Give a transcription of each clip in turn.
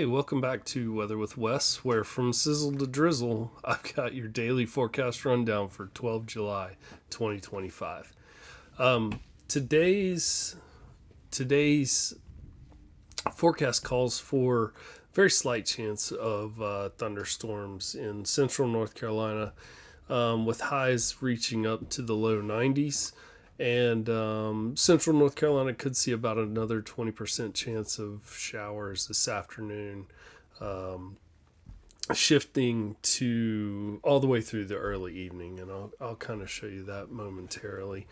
Hey, welcome back to Weather with Wes, where from sizzle to drizzle, I've got your daily forecast rundown for 12 July 2025. Today's forecast calls for very slight chance of thunderstorms in central North Carolina, with highs reaching up to the low 90s. And central North Carolina could see about another 20% chance of showers this afternoon, um, shifting to all the way through the early evening. And I'll kind of show you that momentarily.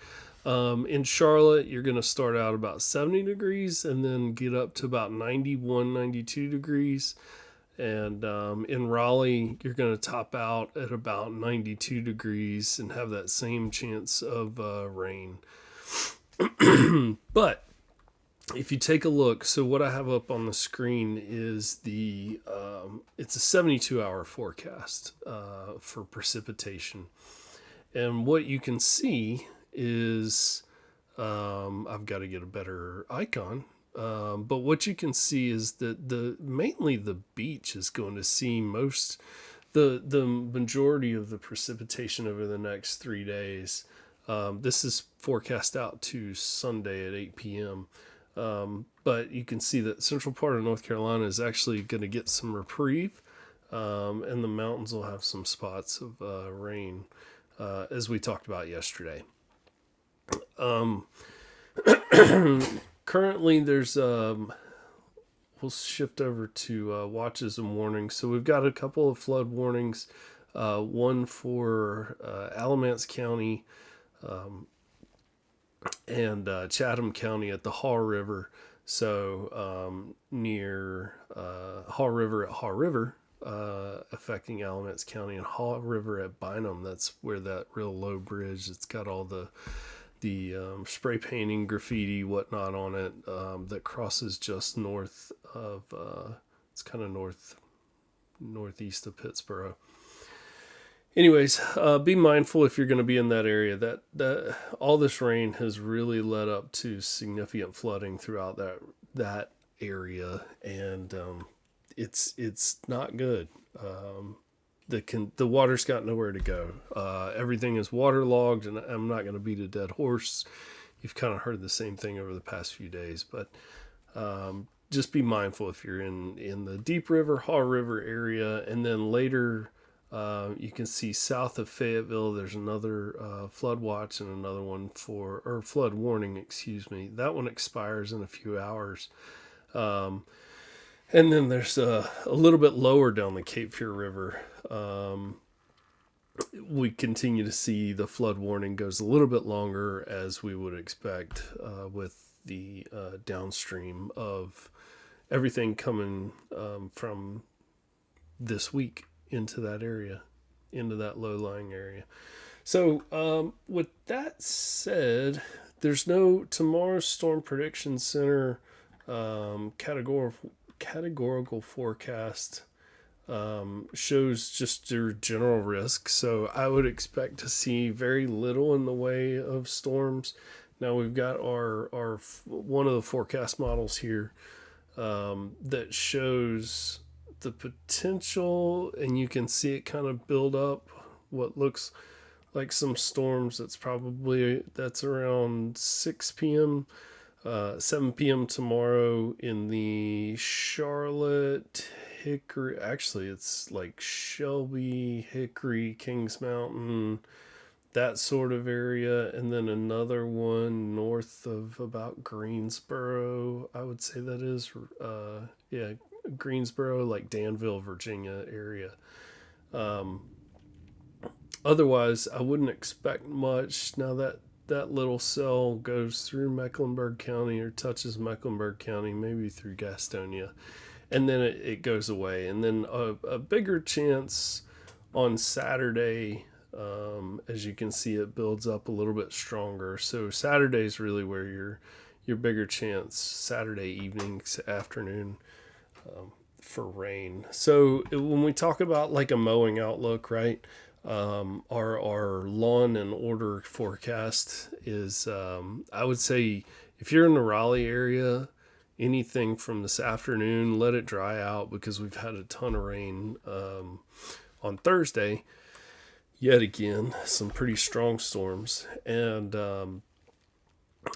In Charlotte, you're going to start out about 70 degrees and then get up to about 91, 92 degrees. And in Raleigh, you're going to top out at about 92 degrees and have that same chance of rain. But if you take a look, so what I have up on the screen is it's a 72-hour forecast for precipitation. And what you can see is, I've got to get a better icon. But what you can see is that mainly the beach is going to see the majority of the precipitation over the next 3 days. This is forecast out to Sunday at 8 p.m. But you can see that central part of North Carolina is actually going to get some reprieve, and the mountains will have some spots of rain, as we talked about yesterday. Currently, there's we'll shift over to watches and warnings. So we've got a couple of flood warnings, one for Alamance County and Chatham County at the Haw River. So near Haw River at Haw River, affecting Alamance County, and Haw River at Bynum. That's where that real low bridge. It's got all the spray painting, graffiti, whatnot on it, that crosses just north of, it's kind of northeast of Pittsburgh. Anyways, be mindful if you're going to be in that area. That all this rain has really led up to significant flooding throughout that area, and it's not good. The water's got nowhere to go. Everything is waterlogged, and I'm not going to beat a dead horse. You've kind of heard the same thing over the past few days, but just be mindful if you're in the Deep River, Haw River area, and then later you can see south of Fayetteville. There's another flood watch and another one or flood warning. Excuse me. That one expires in a few hours. And then there's a little bit lower down the Cape Fear River. We continue to see the flood warning goes a little bit longer, as we would expect, with the downstream of everything coming from this week into that area, into that low-lying area. So with that said, there's no tomorrow's Storm Prediction Center categorical forecast shows just your general risk. So I would expect to see very little in the way of storms. Now we've got our one of the forecast models here that shows the potential, and you can see it kind of build up what looks like some storms. That's around 6 p.m. 7 p.m. tomorrow in the Charlotte, Hickory, actually it's like Shelby, Hickory, Kings Mountain, that sort of area, and then another one north of about Greensboro. I would say that is, Greensboro, like Danville, Virginia area. Otherwise, I wouldn't expect much. Now that little cell goes through Mecklenburg County or touches Mecklenburg County, maybe through Gastonia, and then it goes away. And then a bigger chance on Saturday, as you can see, it builds up a little bit stronger. So Saturday is really where your bigger chance, Saturday evening, afternoon, for rain. So when we talk about like a mowing outlook, right? Our lawn and order forecast is, I would say, if you're in the Raleigh area, anything from this afternoon, let it dry out, because we've had a ton of rain on Thursday. Yet again, some pretty strong storms, and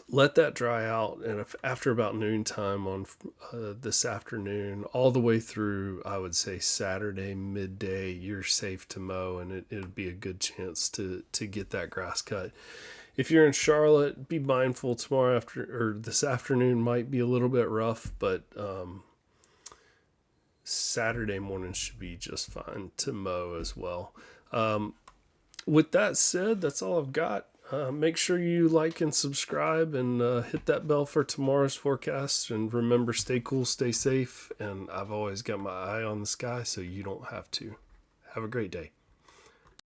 let that dry out. And if after about noontime on this afternoon, all the way through, I would say Saturday midday, you're safe to mow, and it'd be a good chance to get that grass cut. If you're in Charlotte, be mindful tomorrow or this afternoon might be a little bit rough, but Saturday morning should be just fine to mow as well. With that said, that's all I've got. Make sure you like and subscribe, and hit that bell for tomorrow's forecast. And remember, stay cool, stay safe. And I've always got my eye on the sky, so you don't have to. Have a great day.